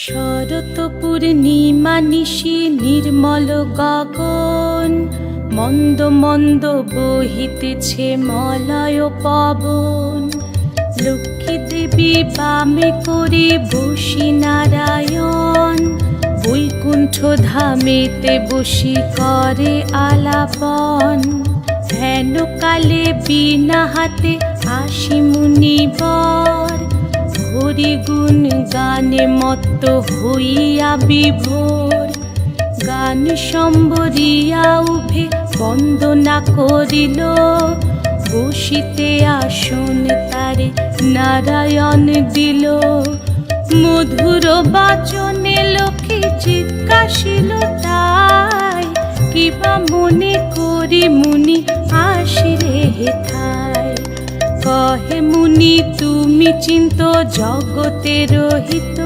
শরৎ পূর্ণিমা নিশি নির্মল গগন, মন্দ মন্দ বহিতেছে মলয় পবন। লক্ষ্মী দেবী বামে করে বসি নারায়ণ, বৈকুণ্ঠ ধামেতে বসি করে আলাপন। হেন কালে বিনা হাতে আসি মুনিবর, হরি গুণ গানে মত্ত হইয়া বিভোর। গান সম্বরিয়া উভে বন্দনা করিল, বসিতে আসন তারে নারায়ণ দিল। মধুর বাচনে লক্ষ্মী জিজ্ঞাসিল তাই, কিবা মনে করি মুনি আসিরে হেথায়। কহে মুনি তুমি চিন্ত জগতের হিত,